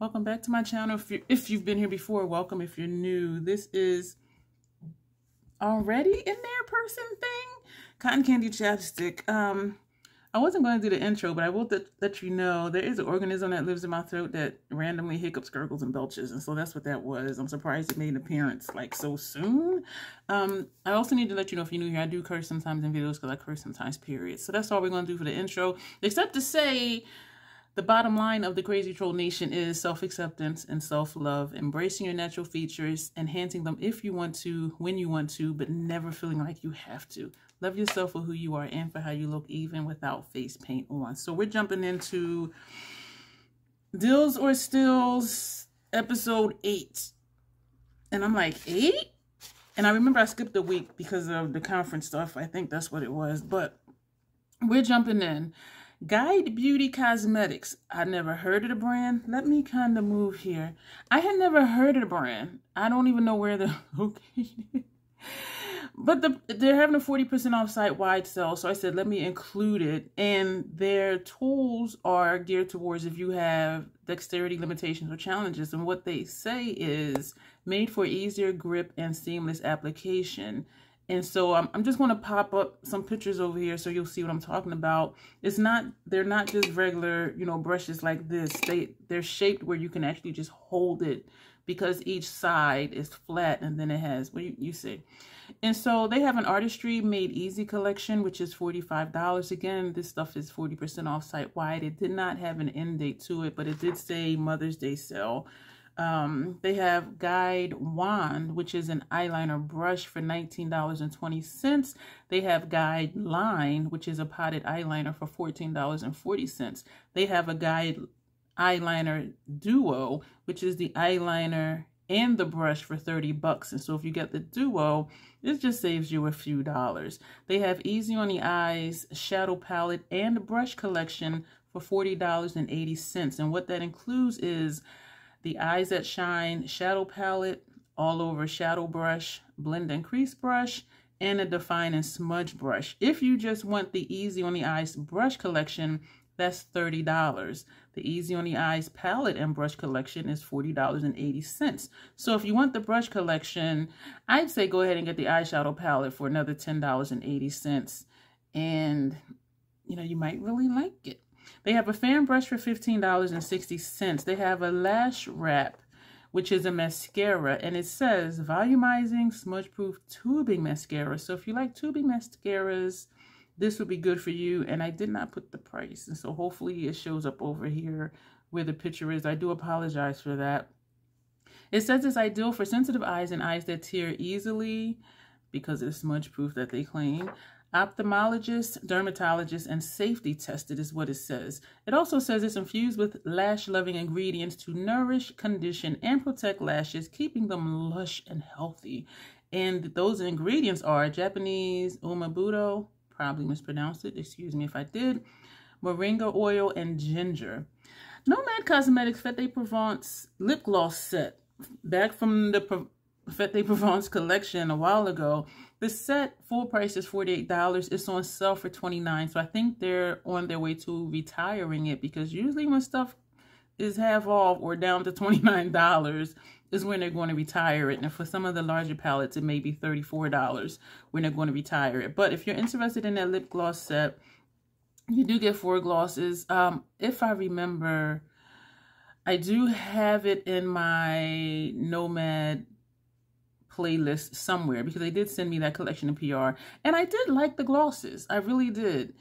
Welcome back to my channel. If you've been here before, welcome. If you're new, this is already in there person thing. Cotton candy chapstick. I wasn't going to do the intro, but I will let you know there is an organism that lives in my throat that randomly hiccups, gurgles, and belches, and so that's what that was. I'm surprised it made an appearance like so soon. I also need to let you know, if you're new here, I do curse sometimes in videos because I curse sometimes, period. So that's all we're going to do for the intro, except to say the bottom line of the Crazy Troll Nation is self-acceptance and self-love, embracing your natural features, enhancing them if you want to, when you want to, but never feeling like you have to. Love yourself for who you are and for how you look, even without face paint on. So we're jumping into Deals or Steals, episode 8. And I'm like, 8? And I remember I skipped a week because of the conference stuff. I think that's what it was. But we're jumping in. Guide Beauty Cosmetics. I never heard of the brand. Let me kind of move here. I had never heard of the brand. I don't even know where they're located. But they're having a 40% off site-wide sale, so I said, let me include it. And their tools are geared towards if you have dexterity limitations or challenges. And what they say is made for easier grip and seamless application. And so I'm just going to pop up some pictures over here so you'll see what I'm talking about. They're not just regular, brushes like this. They're shaped where you can actually just hold it because each side is flat and then it has, what you see. And so they have an Artistry Made Easy collection, which is $45. Again, this stuff is 40% off site-wide. It did not have an end date to it, but it did say Mother's Day sale. They have Guide Wand, which is an eyeliner brush for $19.20. They have Guide Line, which is a potted eyeliner for $14.40. They have a Guide Eyeliner Duo, which is the eyeliner and the brush for $30. And so if you get the duo, it just saves you a few dollars. They have Easy on the Eyes shadow palette and brush collection for $40.80. And what that includes is the Eyes That Shine shadow palette, all over shadow brush, blend and crease brush, and a define and smudge brush. If you just want the Easy on the Eyes brush collection, that's $30. The Easy on the Eyes palette and brush collection is $40.80. So if you want the brush collection, I'd say go ahead and get the eyeshadow palette for another $10.80. And, you might really like it. They have a fan brush for $15.60. They have a lash wrap, which is a mascara, and it says volumizing smudge-proof tubing mascara. So if you like tubing mascaras, this would be good for you. And I did not put the price, and so hopefully it shows up over here where the picture is. I do apologize for that. It says it's ideal for sensitive eyes and eyes that tear easily because it's smudge-proof that they claim. Ophthalmologist, dermatologist, and safety tested is what it says. It also says it's infused with lash-loving ingredients to nourish, condition, and protect lashes, keeping them lush and healthy. And those ingredients are Japanese umabudo, probably mispronounced it, excuse me if I did, moringa oil, and ginger. Nomad Cosmetics Fête de Provence lip gloss set, back from the Fête de Provence collection a while ago. The set full price is $48. It's on sale for $29. So I think they're on their way to retiring it, because usually when stuff is half off or down to $29 is when they're going to retire it. And for some of the larger palettes, it may be $34 when they're going to retire it. But if you're interested in that lip gloss set, you do get 4 glosses. If I remember, I do have it in my Nomad playlist somewhere, because they did send me that collection in PR, and I did like the glosses. I really did.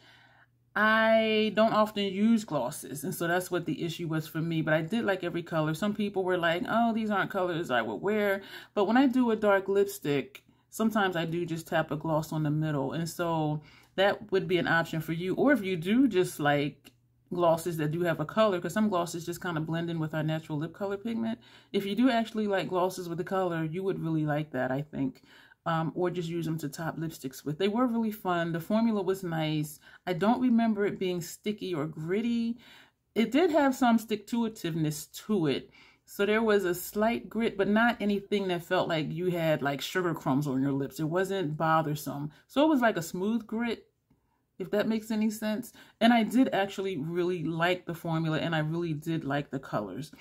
I don't often use glosses, and so that's what the issue was for me, but I did like every color. Some people were like, oh, these aren't colors I would wear, but when I do a dark lipstick, sometimes I do just tap a gloss on the middle, and so that would be an option for you. Or if you do just like glosses that do have a color, because some glosses just kind of blend in with our natural lip color pigment. If you do actually like glosses with the color, you would really like that, I think. Or just use them to top lipsticks with. They were really fun. The formula was nice. I don't remember it being sticky or gritty. It did have some stick-to-itiveness to it. So there was a slight grit, but not anything that felt like you had like sugar crumbs on your lips. It wasn't bothersome. So it was like a smooth grit, if that makes any sense. And I did actually really like the formula, and I really did like the colors.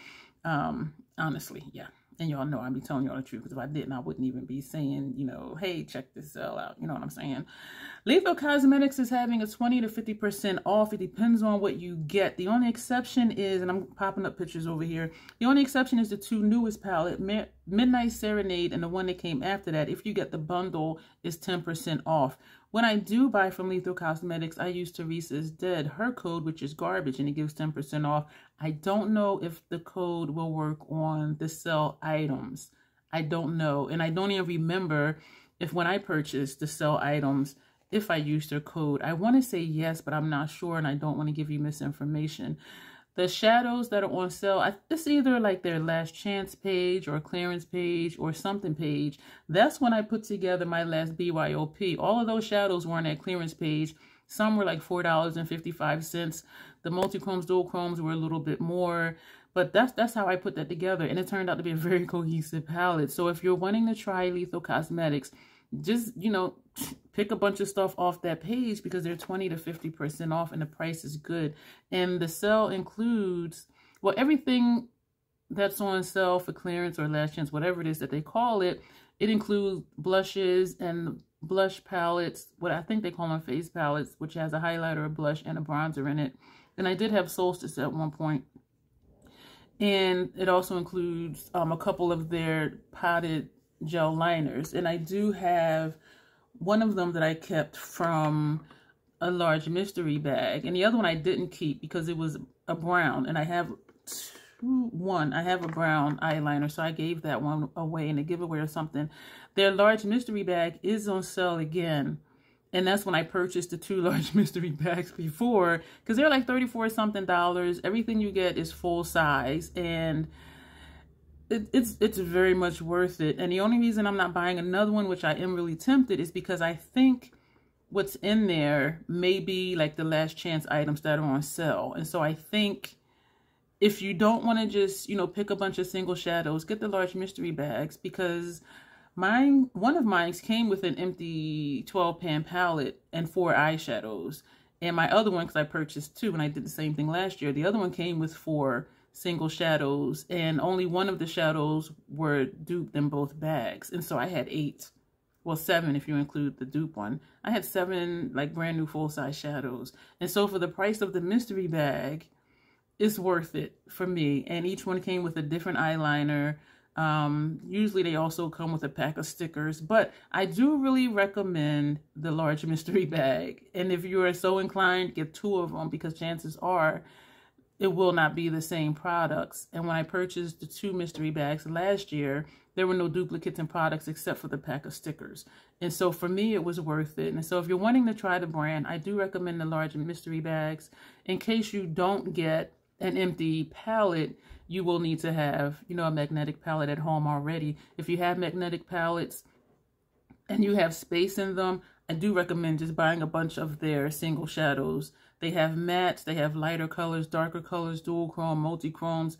Honestly, yeah. And y'all know I'd be telling y'all the truth, because if I didn't, I wouldn't even be saying, you know, hey, check this sale out. You know what I'm saying? Lethal Cosmetics is having a 20 to 50% off. It depends on what you get. The only exception is, and I'm popping up pictures over here, the only exception is the two newest palette, Midnight Serenade and the one that came after that. If you get the bundle, is 10% off. When I do buy from Lethal Cosmetics, I use Teresa's Dead, her code, which is garbage, and it gives 10% off. I don't know if the code will work on the sell items. I don't know. And I don't even remember if when I purchased the sell items, if I used their code. I want to say yes, but I'm not sure, and I don't want to give you misinformation. The shadows that are on sale, it's either like their last chance page or clearance page or something page. That's when I put together my last BYOP. All of those shadows were on that clearance page. Some were like $4.55. The multi-chromes, dual chromes were a little bit more. But that's how I put that together. And it turned out to be a very cohesive palette. So if you're wanting to try Lethal Cosmetics, just, you know, pick a bunch of stuff off that page, because they're 20 to 50% off and the price is good. And the sale includes, well, everything that's on sale for clearance or last chance, whatever it is that they call it, it includes blushes and blush palettes, what I think they call them face palettes, which has a highlighter, a blush, and a bronzer in it. And I did have Solstice at one point. And it also includes a couple of their potted gel liners. And I do have one of them that I kept from a large mystery bag. And the other one I didn't keep because it was a brown. And I have I have a brown eyeliner, so I gave that one away in a giveaway or something. Their large mystery bag is on sale again. And that's when I purchased the two large mystery bags before, because they're like $34-something. Everything you get is full size, and it's very much worth it. And the only reason I'm not buying another one, which I am really tempted, is because I think what's in there may be like the last chance items that are on sale. And so I think if you don't want to just, you know, pick a bunch of single shadows, get the large mystery bags, because one of mine came with an empty 12-pan palette and 4 eyeshadows. And my other one, because I purchased 2 and I did the same thing last year, the other one came with 4 single shadows, and only one of the shadows were duped in both bags. And so I had 8, well 7 if you include the dupe one. I had 7 like brand new full-size shadows. And so for the price of the mystery bag, it's worth it for me. And each one came with a different eyeliner. Usually they also come with a pack of stickers, but I do really recommend the large mystery bag. And if you are so inclined, get 2 of them, because chances are it will not be the same products. And when I purchased the 2 mystery bags last year, there were no duplicates in products except for the pack of stickers. And so for me, it was worth it. And so if you're wanting to try the brand, I do recommend the large mystery bags. In case you don't get an empty palette, you will need to have, you know, a magnetic palette at home already. If you have magnetic palettes and you have space in them, I do recommend just buying a bunch of their single shadows. They have mattes, they have lighter colors, darker colors, dual chrome, multi-chromes.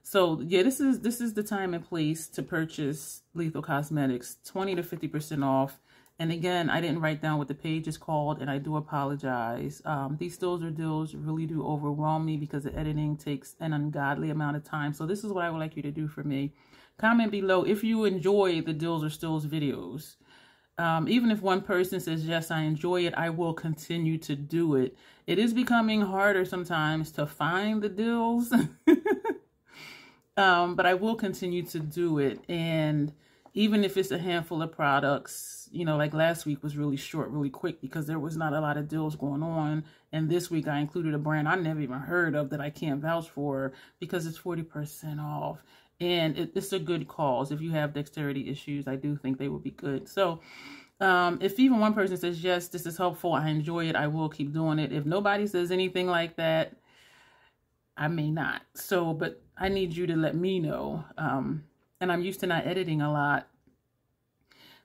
So yeah, this is the time and place to purchase Lethal Cosmetics, 20 to 50% off. And again, I didn't write down what the page is called, and I do apologize. These stills or deals really do overwhelm me because the editing takes an ungodly amount of time. So this is what I would like you to do for me. Comment below if you enjoy the deals or stills videos. Even if one person says, yes, I enjoy it, I will continue to do it. It is becoming harder sometimes to find the deals, but I will continue to do it. And even if it's a handful of products, you know, like last week was really short, really quick, because there was not a lot of deals going on. And this week I included a brand I never even heard of that I can't vouch for because it's 40% off. And it's a good cause. If you have dexterity issues, I do think they would be good. So if even one person says, yes, this is helpful, I enjoy it, I will keep doing it. If nobody says anything like that, I may not. So, but I need you to let me know. And I'm used to not editing a lot,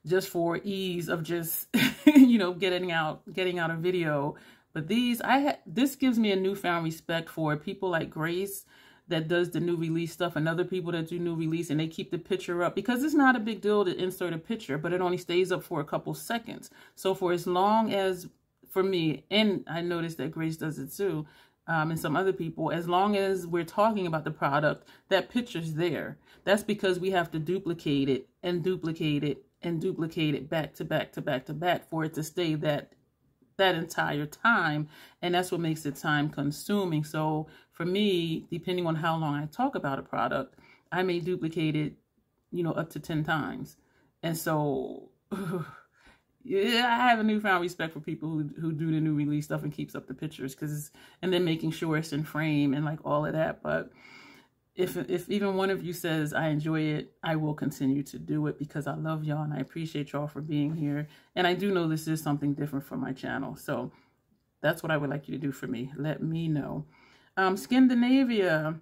just for ease of just, you know, getting out a video. But this gives me a newfound respect for people like Grace that does the new release stuff, and other people that do new release, and they keep the picture up, because it's not a big deal to insert a picture, but it only stays up for a couple seconds. So for as long as, for me, and I noticed that Grace does it too, and some other people, as long as we're talking about the product, that picture's there. That's because we have to duplicate it and duplicate it and duplicate it back to back to back to back for it to stay that entire time. And that's what makes it time consuming. So for me, depending on how long I talk about a product, I may duplicate it, you know, up to 10 times. And so yeah, I have a newfound respect for people who do the new release stuff and keeps up the pictures, and then making sure it's in frame and like all of that. But if even one of you says I enjoy it, I will continue to do it because I love y'all and I appreciate y'all for being here. And I do know this is something different for my channel. So that's what I would like you to do for me. Let me know. Scandinavia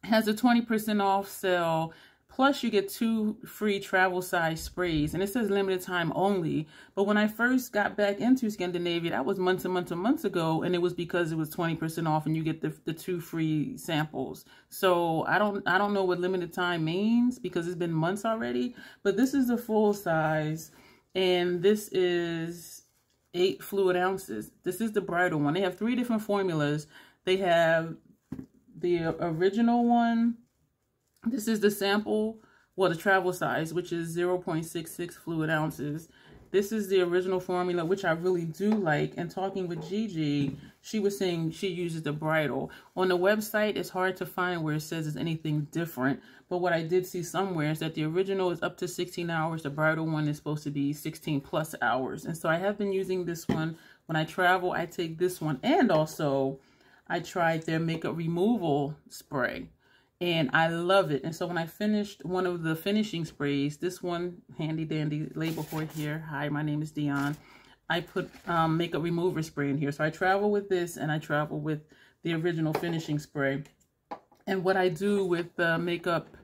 has a 20% off sale. Plus you get 2 free travel size sprays, and it says limited time only. But when I first got back into Scandinavia, that was months and months and months ago, and it was because it was 20% off and you get the 2 free samples. So I don't know what limited time means because it's been months already, but this is the full size, and this is 8 fluid ounces. This is the bridal one. They have 3 different formulas. They have the original one. This is the sample, well, the travel size, which is 0.66 fluid ounces. This is the original formula, which I really do like. And talking with Gigi, she was saying she uses the bridal. On the website, it's hard to find where it says it's anything different. But what I did see somewhere is that the original is up to 16 hours. The bridal one is supposed to be 16 plus hours. And so I have been using this one. When I travel, I take this one. And also, I tried their makeup removal spray. And I love it. And so when I finished one of the finishing sprays, this one, handy dandy label for here. Hi, my name is Dion. I put makeup remover spray in here. So I travel with this and I travel with the original finishing spray. And what I do with the makeup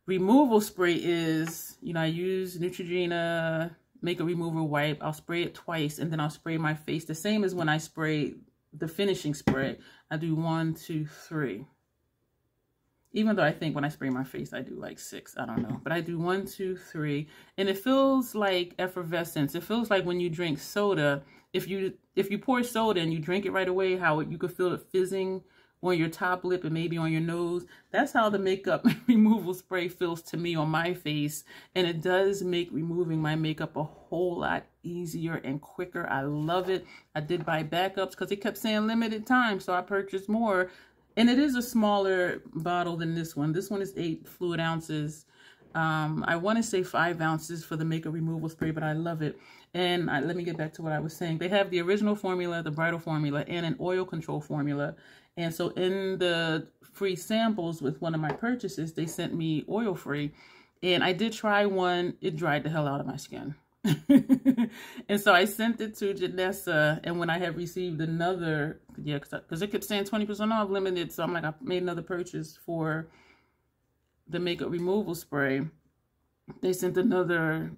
removal spray is, you know, I use Neutrogena makeup remover wipe. I'll spray it twice and then I'll spray my face. The same as when I spray the finishing spray. I do 1, 2, 3. Even though I think when I spray my face, I do like 6. I don't know. But I do 1, 2, 3. And it feels like effervescence. It feels like when you drink soda. If you pour soda and you drink it right away, how you could feel it fizzing on your top lip and maybe on your nose. That's how the makeup removal spray feels to me on my face. And it does make removing my makeup a whole lot easier and quicker. I love it. I did buy backups because it kept saying limited time. So I purchased more. And it is a smaller bottle than this one. This one is 8 fluid ounces. I want to say 5 ounces for the makeup removal spray, but I love it. And let me get back to what I was saying. They have the original formula, the bridal formula, and an oil control formula. And so in the free samples with one of my purchases, they sent me oil free. And I did try one. It dried the hell out of my skin. And so I sent it to Janessa, and when I had received another, because it kept saying 20% off limited, so I'm like, I made another purchase for the makeup removal spray. They sent another,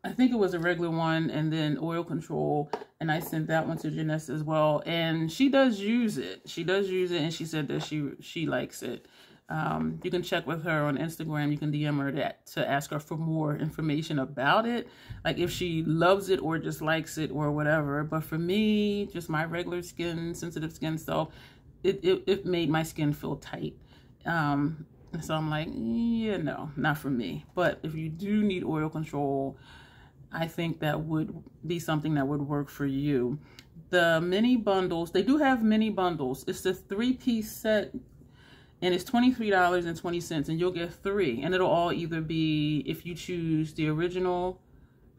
I think it was a regular one, and then oil control, and I sent that one to Janessa as well. And she does use it. She does use it, and she said that she likes it. You can check with her on Instagram. You can DM her to ask her for more information about it. Like if she loves it or just likes it or whatever. But for me, just my regular skin, sensitive skin, so it made my skin feel tight. So I'm like, yeah, no, not for me. But if you do need oil control, I think that would be something that would work for you. The mini bundles, they do have mini bundles. It's the 3-piece set. And it's $23.20, and you'll get 3. And it'll all either be, if you choose the original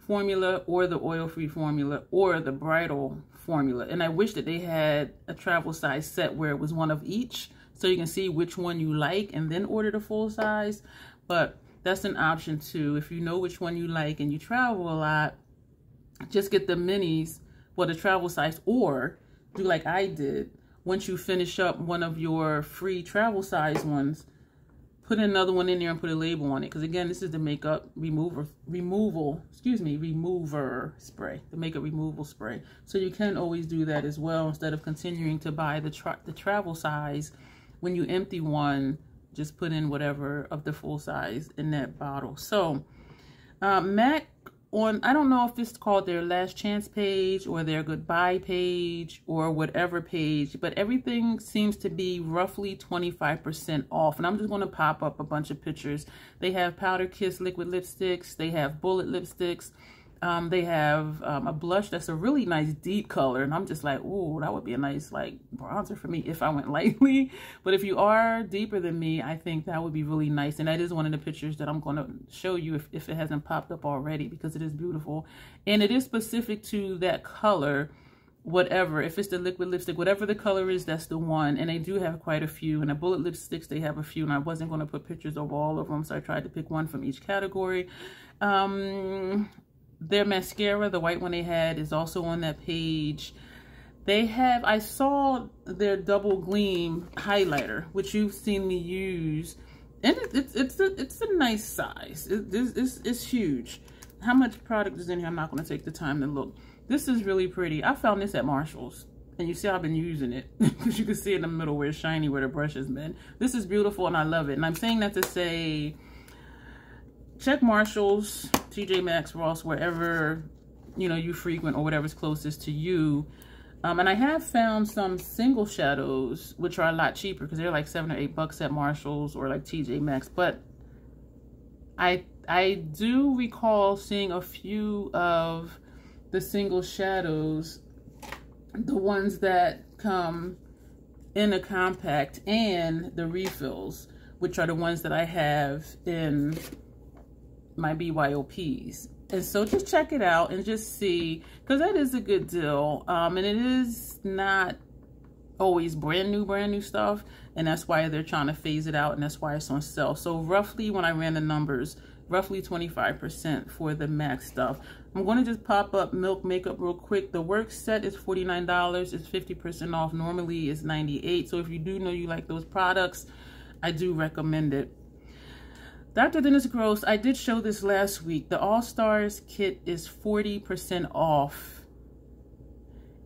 formula or the oil-free formula or the bridal formula. And I wish that they had a travel size set where it was one of each, so you can see which one you like and then order the full size. But that's an option too. If you know which one you like and you travel a lot, just get the minis, well, the travel size, or do like I did. Once you finish up one of your free travel size ones, put another one in there and put a label on it. Because again, this is the makeup remover spray, the makeup removal spray. So you can always do that as well. Instead of continuing to buy the travel size, when you empty one, just put in whatever of the full size in that bottle. So MAC on, I don't know if it's called their last chance page or their goodbye page or whatever page, but everything seems to be roughly 25% off. And I'm just going to pop up a bunch of pictures. They have Powder Kiss liquid lipsticks. They have bullet lipsticks. They have a blush that's a really nice deep color, and I'm just like, ooh, that would be a nice like bronzer for me if I went lightly. But if you are deeper than me, I think that would be really nice. And that is one of the pictures that I'm going to show you if it hasn't popped up already, because it is beautiful. And it is specific to that color, whatever. If it's the liquid lipstick, whatever the color is, that's the one. And they do have quite a few. And the bullet lipsticks, they have a few. And I wasn't going to put pictures of all of them, so I tried to pick one from each category. Their mascara, the white one they had, is also on that page. They have, I saw their double gleam highlighter, which you've seen me use, and it's a nice size. It's huge. How much product is in here? I'm not going to take the time to look. This is really pretty. I found this at Marshall's, and you see I've been using it because you can see in the middle where it's shiny, where the brush has been. This is beautiful, and I love it. And I'm saying that to say, check Marshall's, TJ Maxx, Ross, wherever, you know, you frequent or whatever's closest to you. And I have found some single shadows, which are a lot cheaper because they're like $7 or $8 at Marshall's or like TJ Maxx. But I do recall seeing a few of the single shadows, the ones that come in a compact, and the refills, which are the ones that I have in my BYOPs. And so just check it out and just see, because that is a good deal. And it is not always brand new stuff, and that's why they're trying to phase it out, and that's why it's on sale. So roughly, when I ran the numbers, roughly 25% for the MAC stuff. I'm going to just pop up Milk Makeup real quick. The work set is $49. It's 50% off. Normally it's $98. So if you do know you like those products, I do recommend it. Dr. Dennis Gross, I did show this last week. The All Stars kit is 40% off,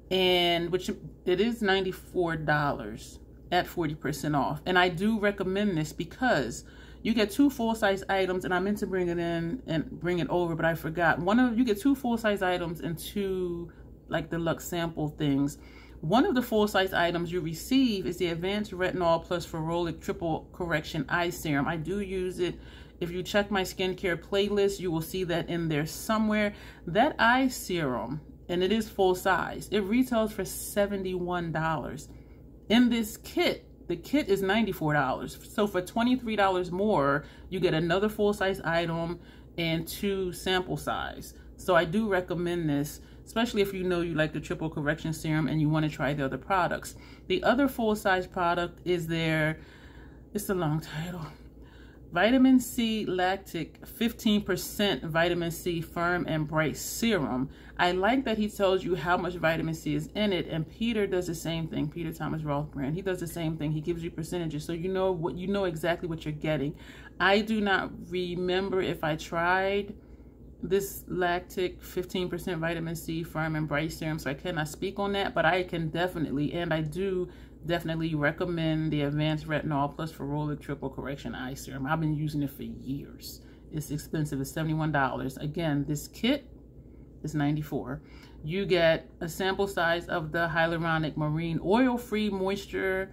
and which it is $94 at 40% off. And I do recommend this because you get 2 full-size items, and I meant to bring it in and bring it over, but I forgot. You get 2 full-size items and 2 like deluxe sample things. One of the full-size items you receive is the Advanced Retinol Plus Ferrolic Triple Correction Eye Serum. I do use it. If you check my skincare playlist, you will see that in there somewhere. That eye serum, and it is full size, it retails for $71. In this kit, the kit is $94. So for $23 more, you get another full-size item and 2 sample size. So I do recommend this, especially if you know you like the triple correction serum and you want to try the other products. The other full-size product is their, it's a long title, Vitamin C Lactic 15% Vitamin C Firm and Bright Serum. I like that he tells you how much vitamin C is in it, and Peter does the same thing. Peter Thomas Roth brand, he does the same thing. He gives you percentages, so you know exactly what you're getting. I do not remember if I tried this Lactic 15% Vitamin C Firm and Bright Serum, so I cannot speak on that, but I can definitely, and I do definitely recommend the Advanced Retinol Plus Ferrolic Triple Correction Eye Serum. I've been using it for years. It's expensive. It's $71. Again, this kit is $94. You get a sample size of the Hyaluronic Marine Oil-Free Moisture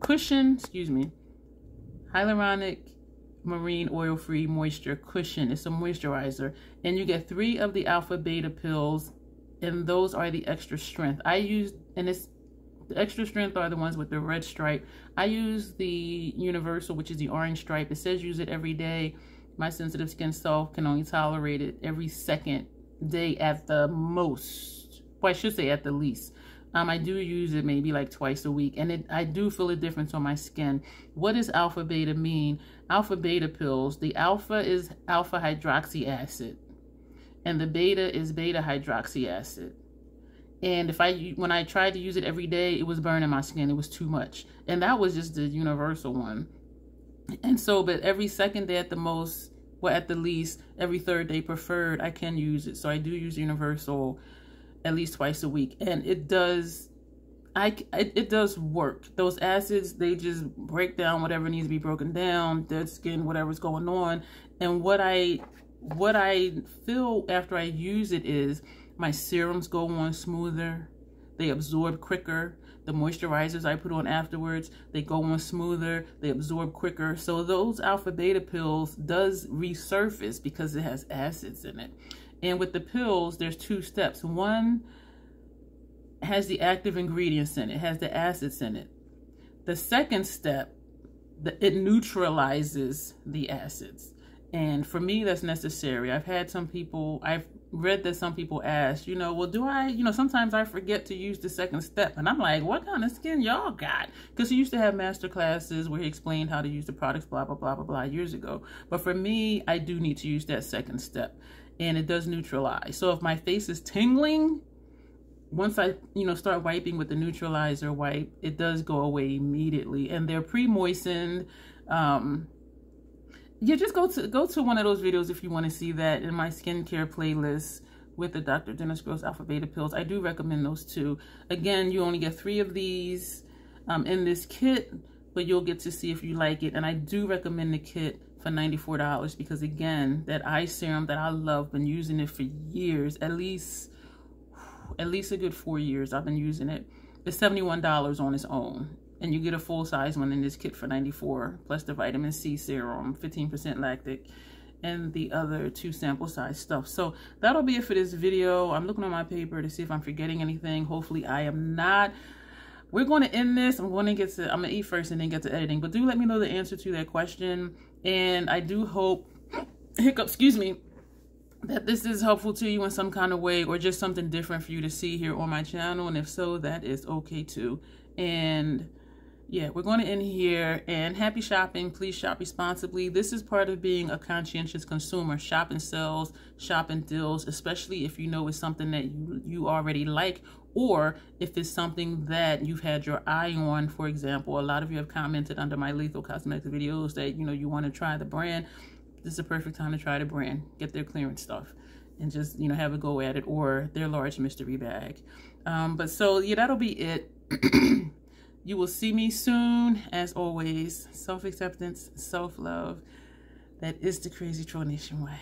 Cushion, Hyaluronic Marine Oil-Free Moisture Cushion. It's a moisturizer. And you get 3 of the Alpha Beta pills, and those are the extra strength. I used, and it's, the extra strength are the ones with the red stripe. I use the Universal, which is the orange stripe. It says use it every day. My sensitive skin self can only tolerate it every second day at the most. Well, I should say at the least. I do use it maybe like twice a week, and I do feel a difference on my skin. What does alpha beta mean? Alpha beta pills. The alpha is alpha hydroxy acid, and the beta is beta hydroxy acid. And when I tried to use it every day, it was burning my skin. It was too much. And that was just the Universal one. And so, but every second day at the most, well, at the least, every third day preferred, I can use it. So I do use Universal at least twice a week. And it does, it does work. Those acids, they just break down whatever needs to be broken down, dead skin, whatever's going on. And what I what I feel after I use it is my serums go on smoother. They absorb quicker. The moisturizers I put on afterwards, they go on smoother. They absorb quicker. So those alpha beta pills does resurface because it has acids in it. And with the pills, there's 2 steps. One has the active ingredients in it, has the acids in it. The second step, it neutralizes the acids. And for me, that's necessary. I've read that some people ask, well, do I, sometimes I forget to use the second step. And I'm like, what kind of skin y'all got? Because he used to have master classes where he explained how to use the products, blah, blah, blah, blah, blah, years ago. But for me, I do need to use that second step. And it does neutralize. So if my face is tingling, once I, start wiping with the neutralizer wipe, it does go away immediately. And they're pre-moistened. Yeah, just go to one of those videos if you want to see that in my skincare playlist with the Dr. Dennis Gross Alpha Beta pills. I do recommend those too. Again, you only get 3 of these in this kit, but you'll get to see if you like it. And I do recommend the kit for $94 because, again, that eye serum that I love, been using it for years, at least a good 4 years I've been using it. It's $71 on its own. And you get a full-size one in this kit for $94, plus the vitamin C serum, 15% lactic, and the other 2 sample size stuff. So that'll be it for this video. I'm looking on my paper to see if I'm forgetting anything. Hopefully I am not. We're going to end this. I'm going to eat first and then get to editing. But do let me know the answer to that question. And I do hope, excuse me, that this is helpful to you in some kind of way or just something different for you to see here on my channel. And if so, that is okay too. And yeah, we're going to end here, and happy shopping. Please shop responsibly. This is part of being a conscientious consumer. Shopping sales, shopping deals, especially if you know it's something that you already like, or if it's something that you've had your eye on. For example, a lot of you have commented under my Lethal Cosmetics videos that, you want to try the brand. This is a perfect time to try the brand. Get their clearance stuff and just, have a go at it, or their large mystery bag. But so, yeah, that'll be it. You will see me soon. As always, self-acceptance, self-love. That is the Crazy Troll Nation way.